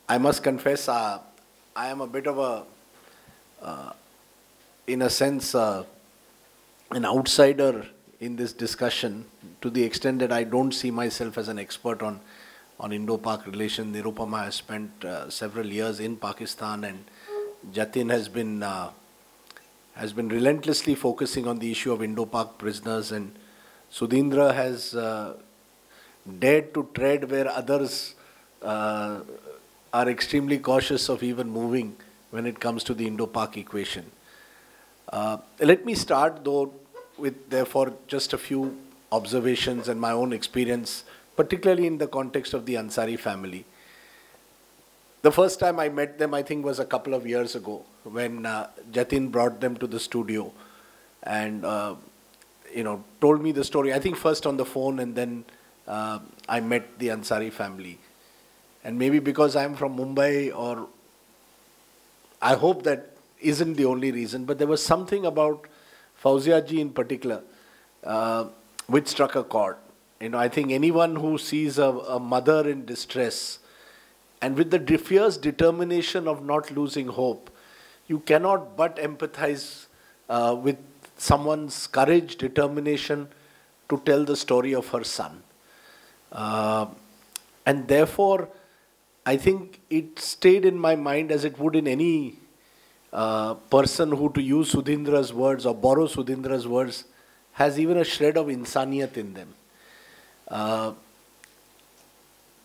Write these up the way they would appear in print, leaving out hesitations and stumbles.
I must confess, I am a bit of a, in a sense, an outsider in this discussion, to the extent that I don't see myself as an expert on Indo-Pak relations. Nirupama has spent several years in Pakistan, and Jatin has been relentlessly focusing on the issue of Indo-Pak prisoners, and Sudhindra has dared to tread where others are extremely cautious of even moving when it comes to the Indo-Pak equation. Let me start, though, with therefore just a few observations and my own experience, particularly in the context of the Ansari family. The first time I met them, I think, was a couple of years ago when Jatin brought them to the studio and told me the story. I think first on the phone, and then I met the Ansari family. And maybe because I'm from Mumbai, or I hope that isn't the only reason, but there was something about Fauzia ji in particular which struck a chord. I think anyone who sees a mother in distress and with the fierce determination of not losing hope, you cannot but empathize with someone's courage, determination to tell the story of her son. And therefore, I think it stayed in my mind, as it would in any person who, to use Sudhindra's words or borrow Sudhindra's words, has even a shred of insaniyat in them.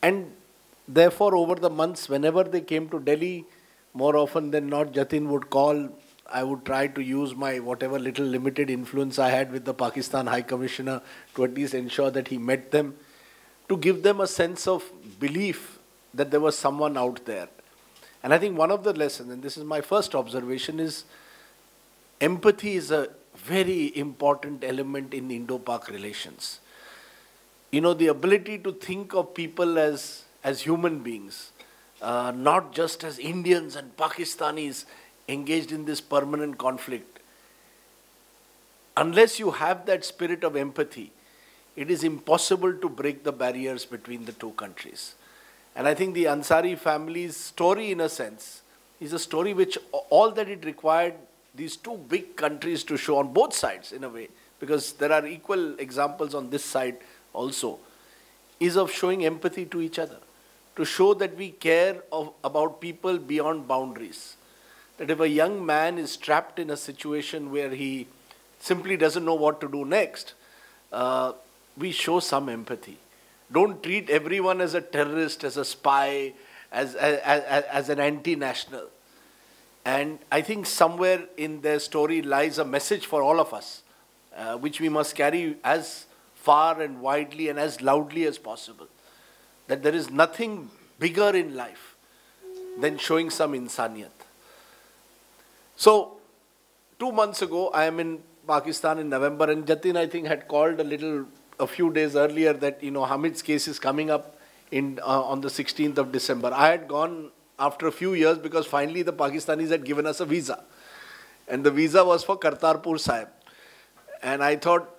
And therefore, over the months, whenever they came to Delhi, more often than not, Jatin would call. I would try to use my whatever little limited influence I had with the Pakistan High Commissioner to at least ensure that he met them, to give them a sense of belief that there was someone out there. And I think one of the lessons, and this is my first observation, is empathy is a very important element in Indo-Pak relations. The ability to think of people as human beings, not just as Indians and Pakistanis engaged in this permanent conflict. Unless you have that spirit of empathy, it is impossible to break the barriers between the two countries. And I think the Ansari family's story, in a sense, is a story which all that it required these two big countries to show on both sides, in a way, because there are equal examples on this side also, is of showing empathy to each other, to show that we care about people beyond boundaries. That if a young man is trapped in a situation where he simply doesn't know what to do next, we show some empathy. Don't treat everyone as a terrorist, as a spy, as an anti-national. And I think somewhere in their story lies a message for all of us, which we must carry as far and widely and as loudly as possible. That there is nothing bigger in life than showing some insaniyat. So, 2 months ago, I am in Pakistan in November, and Jatin, I think, had called a few days earlier that, Hamid's case is coming up on the 16th of December. I had gone after a few years because finally the Pakistanis had given us a visa. And the visa was for Kartarpur Sahib. And I thought,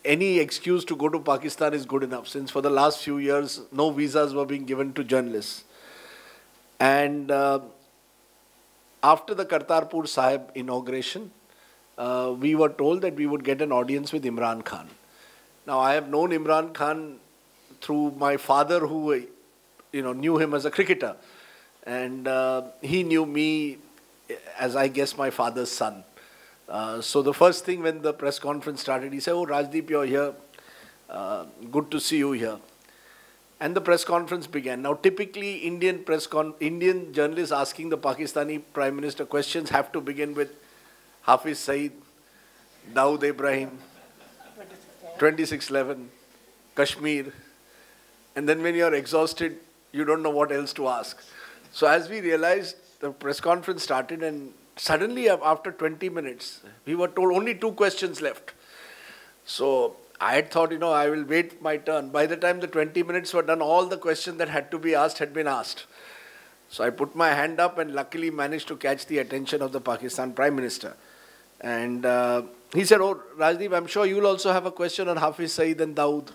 any excuse to go to Pakistan is good enough, since for the last few years, no visas were being given to journalists. And after the Kartarpur Sahib inauguration, we were told that we would get an audience with Imran Khan. Now, I have known Imran Khan through my father, who knew him as a cricketer. And he knew me as, I guess, my father's son. So the first thing when the press conference started, he said, "Oh, Rajdeep, you're here. Good to see you here." And the press conference began. Now, typically, Indian journalists asking the Pakistani Prime Minister questions have to begin with Hafiz Saeed, Dawood Ibrahim, 2611, Kashmir. And then when you're exhausted, you don't know what else to ask. So as we realized, the press conference started, and suddenly after 20 minutes, we were told only 2 questions left. So I had thought, I will wait my turn. By the time the 20 minutes were done, all the questions that had to be asked had been asked. So I put my hand up and luckily managed to catch the attention of the Pakistan Prime Minister. And he said, "Oh, Rajdeep, I'm sure you'll also have a question on Hafiz Saeed and Dawood."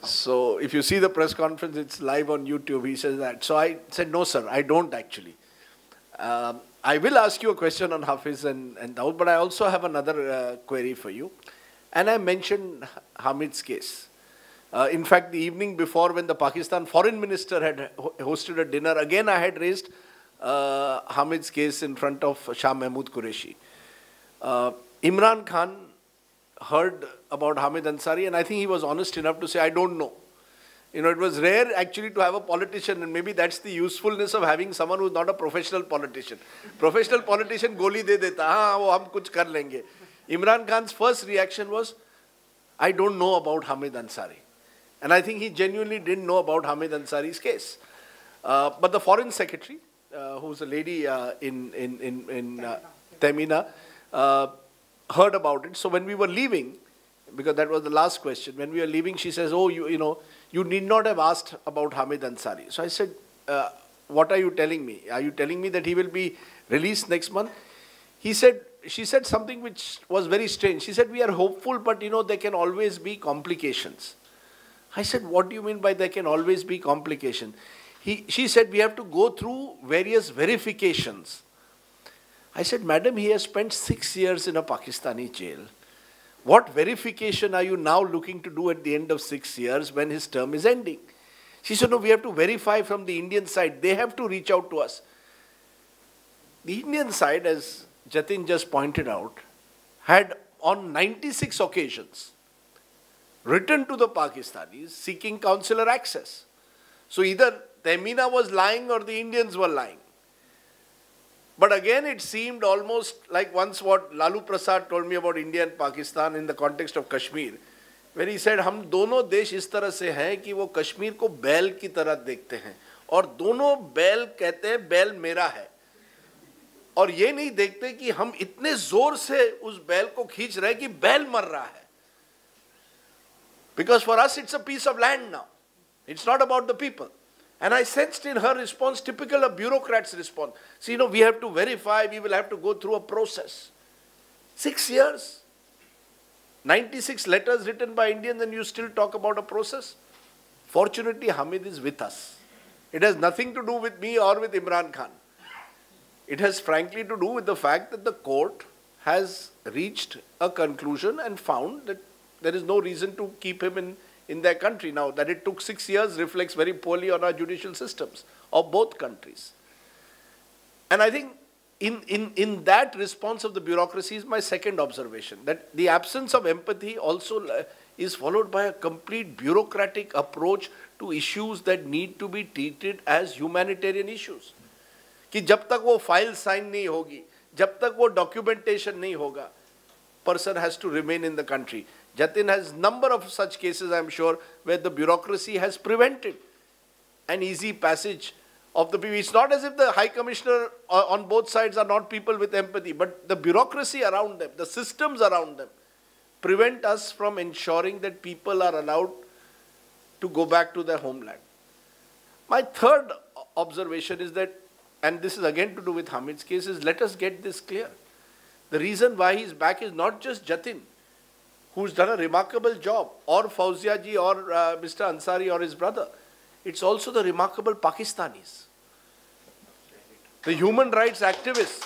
So if you see the press conference, it's live on YouTube. He says that. So I said, no, sir, I don't actually. I will ask you a question on Hafiz and Dawood, but I also have another query for you. And I mentioned Hamid's case. In fact, the evening before, when the Pakistan foreign minister had hosted a dinner, again I had raised Hamid's case in front of Shah Mahmood Qureshi. Imran Khan heard about Hamid Ansari, and I think he was honest enough to say, I don't know. You know, it was rare actually to have a politician, and maybe that's the usefulness of having someone who's not a professional politician. Professional politician goli de deta, haan, wo hum kuch kar lenge. Imran Khan's first reaction was, I don't know about Hamid Ansari. And I think he genuinely didn't know about Hamid Ansari's case. But the foreign secretary, who's a lady in Temina, heard about it. So when we were leaving, because that was the last question, when we were leaving, she says, oh, you need not have asked about Hamid Ansari. So I said, what are you telling me? Are you telling me that he will be released next month? She said something which was very strange. She said, we are hopeful, but there can always be complications. I said, what do you mean by there can always be complication? She said, we have to go through various verifications. I said, madam, he has spent 6 years in a Pakistani jail. What verification are you now looking to do at the end of 6 years when his term is ending? She said, no, we have to verify from the Indian side. They have to reach out to us. The Indian side, as Jatin just pointed out, had on 96 occasions written to the Pakistanis seeking consular access. So either Temina was lying or the Indians were lying. But again, it seemed almost like once what Lalu Prasad told me about India and Pakistan in the context of Kashmir, where he said, हम दोनों देश इस तरह से हैं कि वो कश्मीर को बैल की तरह देखते हैं और दोनों बैल कहते हैं बैल मेरा है और ये नहीं देखते कि हम इतने जोर से उस बैल को खींच रहे हैं कि बैल मर रहा है. Because for us it's a piece of land now. It's not about the people. And I sensed in her response, typical of bureaucrats' response. See, we have to verify, we will have to go through a process. 6 years. 96 letters written by Indians and you still talk about a process. Fortunately, Hamid is with us. It has nothing to do with me or with Imran Khan. It has frankly to do with the fact that the court has reached a conclusion and found that there is no reason to keep him in their country. Now, that it took 6 years reflects very poorly on our judicial systems of both countries. And I think in that response of the bureaucracy is my second observation, that the absence of empathy also is followed by a complete bureaucratic approach to issues that need to be treated as humanitarian issues. कि जब तक वो file sign नहीं होगी, जब तक वो documentation नहीं होगा, person has to remain in the country. Jatin has number of such cases, I am sure, where the bureaucracy has prevented an easy passage of the people. It's not as if the High Commissioner on both sides are not people with empathy, but the bureaucracy around them, the systems around them, prevent us from ensuring that people are allowed to go back to their homeland. My third observation is that, and this is again to do with Hamid's case, is let us get this clear. The reason why he's back is not just Jatin, who's done a remarkable job, or Fauzia ji, or Mr. Ansari, or his brother. It's also the remarkable Pakistanis. The human rights activists.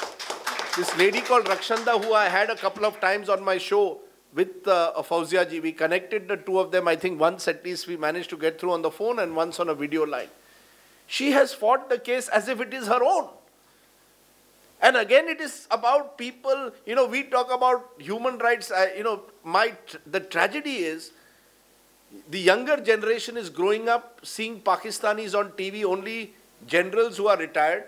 This lady called Rakshanda, who I had a couple of times on my show with Fauzia ji. We connected the two of them. I think once at least we managed to get through on the phone and once on a video line. She has fought the case as if it is her own. And again, it is about people, we talk about human rights, the tragedy is, the younger generation is growing up seeing Pakistanis on TV, only generals who are retired,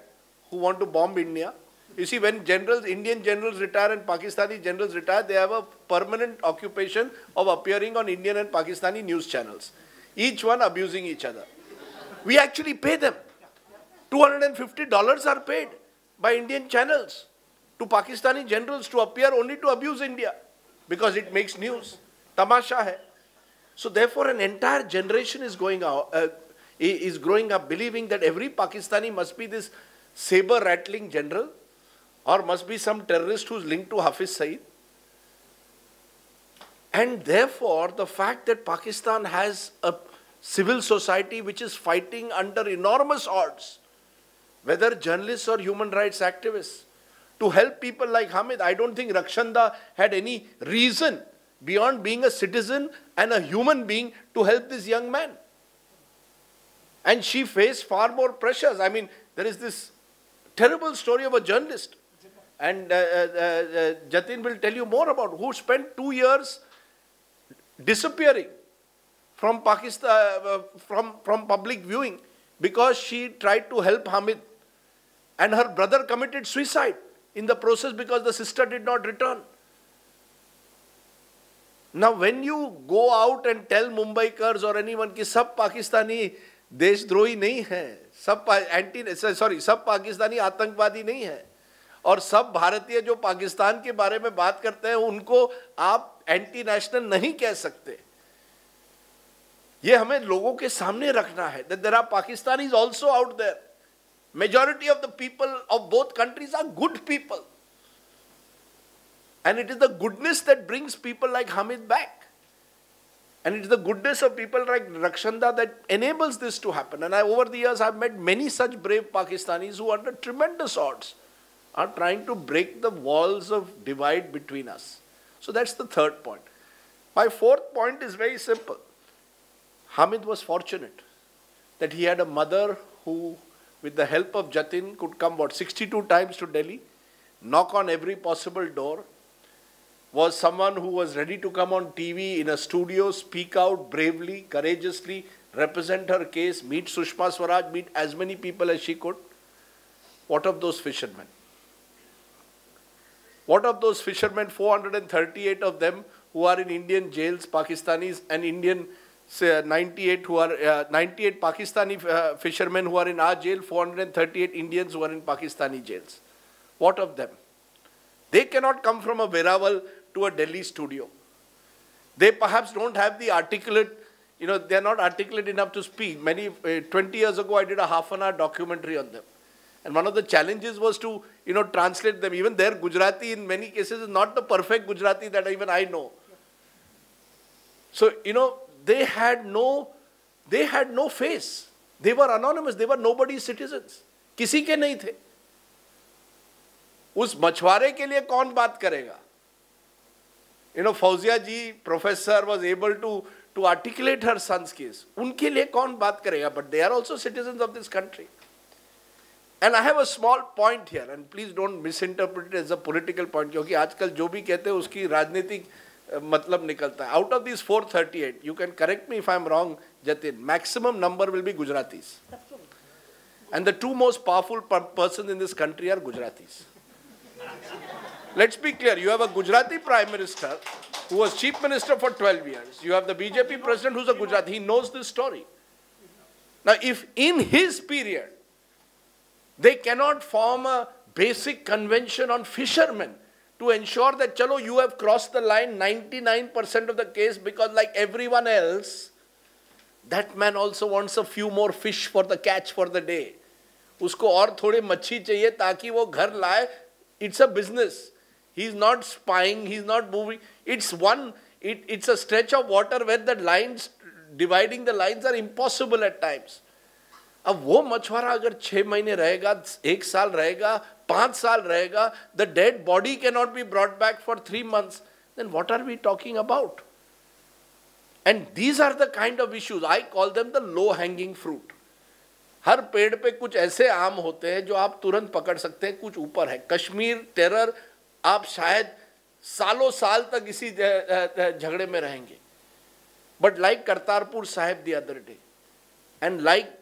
who want to bomb India. You see, when Indian generals retire and Pakistani generals retire, they have a permanent occupation of appearing on Indian and Pakistani news channels, each one abusing each other. We actually pay them. $250 are paid by Indian channels to Pakistani generals to appear only to abuse India because it makes news. Tamasha hai. So therefore an entire generation is growing up believing that every Pakistani must be this saber-rattling general or must be some terrorist who's linked to Hafiz Saeed. And therefore the fact that Pakistan has civil society which is fighting under enormous odds, whether journalists or human rights activists, to help people like Hamid. I don't think Rakshanda had any reason beyond being a citizen and a human being to help this young man. And she faced far more pressures. I mean, there is this terrible story of a journalist, and Jatin will tell you more about, who spent 2 years disappearing from Pakistan, from public viewing, because she tried to help Hamid, and her brother committed suicide in the process because the sister did not return. Now, when you go out and tell Mumbaikars or anyone कि सब पाकिस्तानी देशद्रोही नहीं है, सब पाकिस्तानी आतंकवादी नहीं है, और सब भारतीय जो पाकिस्तान के बारे में बात करते हैं उनको आप एंटी नेशनल नहीं कह सकते, ये हमें लोगों के सामने रखना है. That there are Pakistanis also out there. Majority of the people of both countries are good people. And it is the goodness that brings people like Hamid back. And it is the goodness of people like Rakshanda that enables this to happen. And over the years, I've met many such brave Pakistanis who, under tremendous odds, are trying to break the walls of divide between us. So that's the third point. My fourth point is very simple. Hamid was fortunate that he had a mother who, with the help of Jatin, could come, 62 times to Delhi, knock on every possible door, was someone who was ready to come on TV, in a studio, speak out bravely, courageously, represent her case, meet Sushma Swaraj, meet as many people as she could. What of those fishermen? What of those fishermen, 438 of them who are in Indian jails, Pakistanis, and Indian 98 who are 98 Pakistani fishermen who are in our jail, 438 Indians who are in Pakistani jails. What of them? They cannot come from a Veeraval to a Delhi studio. They perhaps don't have the articulate, they are not articulate enough to speak. 20 years ago, I did a half-an-hour documentary on them. And one of the challenges was to, translate them. Even their Gujarati in many cases is not the perfect Gujarati that even I know. So, they had no face. They were anonymous. They were nobody's citizens. किसी के नहीं थे. उस मछुआरे के लिए कौन बात करेगा? Fauzia ji, professor, was able to articulate her son's case. उनके लिए कौन बात करेगा? But they are also citizens of this country. And I have a small point here, and please don't misinterpret it as a political point, क्योंकि आजकल जो भी कहते हैं उसकी राजनीतिक मतलब निकलता है. Out of these 438, you can correct me if I'm wrong, Jatin, maximum number will be Gujaratis. And the two most powerful persons in this country are Gujaratis. Let's be clear, you have a Gujarati Prime Minister who was Chief Minister for 12 years. You have the BJP President who's a Gujarati. He knows this story. Now, if in his period, they cannot form a basic convention on fishermen to ensure that, chalo, you have crossed the line 99% of the case, because like everyone else, that man also wants a few more fish for the catch for the day. Usko और थोड़े मच्छी चाहिए ताकि वो घर लाए. It's a business. He's not spying. He's not moving. It's a stretch of water where the lines, dividing the lines are impossible at times. अब वो मछुआरा अगर 6 महीने रहेगा, 1 साल रहेगा, 5 साल रहेगा, the dead body cannot be brought back for 3 months, then what are we talking about? And these are the kind of issues, I call them the low-hanging fruit. हर पेड़ पे कुछ ऐसे आम होते हैं जो आप तुरंत पकड़ सकते हैं, कुछ ऊपर है. कश्मीर टेरर, आप शायद सालों साल तक इसी झगड़े में रहेंगे. But like Kartarpur Sahib the other day, and like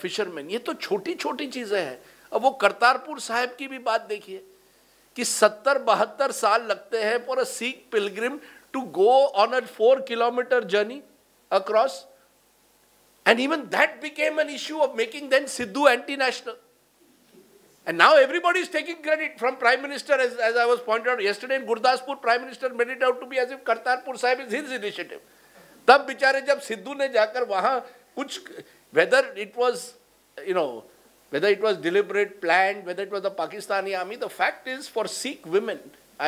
fishermen, ये तो छोटी छोटी चीजें हैं. अब वो करतारपुर साहिब की भी बात देखिए कि 70-72 साल लगते हैं for a Sikh pilgrim to go on a 4-kilometer journey across. And even that became an issue of making then Sidhu anti-national. And now everybody is taking credit from Prime Minister, as I was pointed out yesterday in Gurdaspur, Prime Minister made it out to be as if Kartarpur Sahib is his initiative. तब बेचारे जब सिद्धू ने जाकर वहाँ कुछ, whether it was deliberate, planned, whether it was the Pakistani army, the fact is for Sikh women,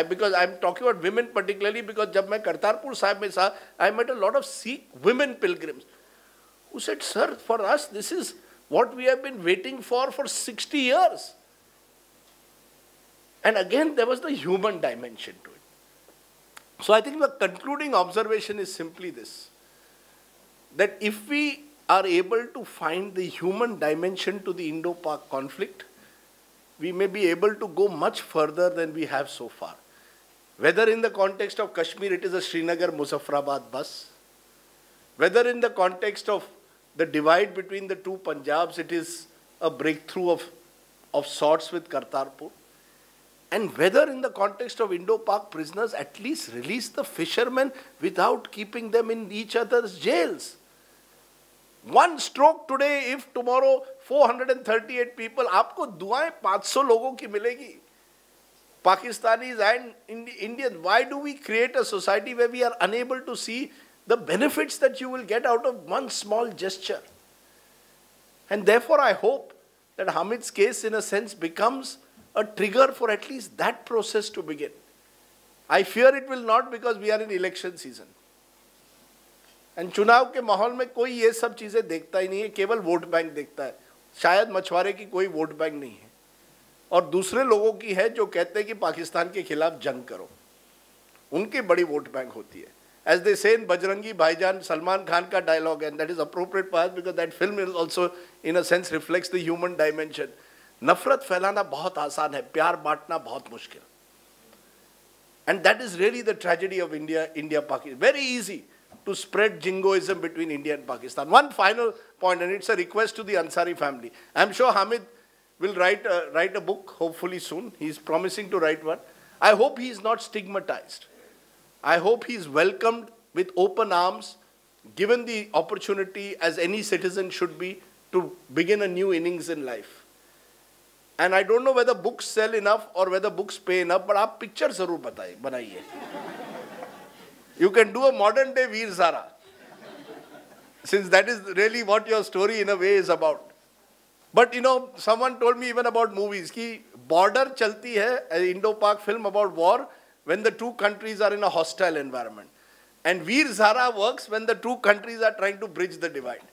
because I'm talking about women particularly, because जब मैं करतारपुर साहिब में था, I met a lot of Sikh women pilgrims who said, sir, for us this is what we have been waiting for 60 years. And again, there was the human dimension to it. So I think the concluding observation is simply this, that if we are able to find the human dimension to the Indo-Pak conflict, we may be able to go much further than we have so far. Whether in the context of Kashmir, it is a Srinagar-Muzaffarabad bus. Whether in the context of the divide between the two Punjabs, it is a breakthrough of sorts with Kartarpur. And whether in the context of Indo-Pak prisoners, at least release the fishermen without keeping them in each other's jails. One stroke today, if tomorrow 438 people, आपको दुआएं 500 लोगों की मिलेगी. Pakistanis and Indians, why do we create a society where we are unable to see the benefits that you will get out of one small gesture? And therefore I hope that Hamid's case in a sense becomes a trigger for at least that process to begin. I fear it will not, because we are in election season. And चुनाव के माहौल में कोई ये सब चीजें देखता ही नहीं है, केवल वोट बैंक देखता है. शायद मछुआरे की कोई वोट बैंक नहीं है, और दूसरे लोगों की है जो कहते हैं कि पाकिस्तान के खिलाफ जंग करो. उनकी बड़ी वोट बैंक होती है. As they say in Bajrangi Bhaijaan, Salman Khan का dialogue, and that is appropriate for us because that film is also in a sense reflects the human dimension. नफरत फैलाना बहुत आसान है, प्यार बांटना बहुत मुश्किल. And that is really the tragedy of India-Pakistan. Very easy to spread jingoism between India and Pakistan. One final point, and it's a request to the Ansari family. I'm sure Hamid will write a book, hopefully soon. He's promising to write one. I hope he is not stigmatized. I hope he is welcomed with open arms, given the opportunity, as any citizen should be, to begin a new innings in life. And I don't know whether books sell enough or whether books pay enough, but आप picture जरूर बनाइए. You can do a modern day Veer Zara, since that is really what your story in a way is about. But you know, someone told me even about movies कि border चलती है, an Indo-Pak film about war, when the two countries are in a hostile environment. And Veer Zara works when the two countries are trying to bridge the divide.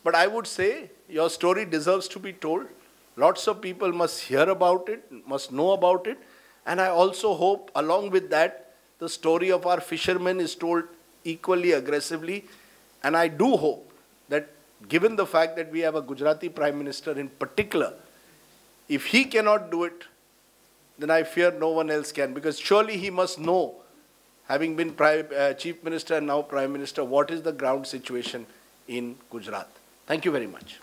But I would say your story deserves to be told. Lots of people must hear about it, must know about it. And I also hope, along with that, the story of our fishermen is told equally aggressively. And I do hope that, given the fact that we have a Gujarati Prime Minister in particular, if he cannot do it, then I fear no one else can. Because surely he must know, having been Chief Minister and now Prime Minister, what is the ground situation in Gujarat. Thank you very much.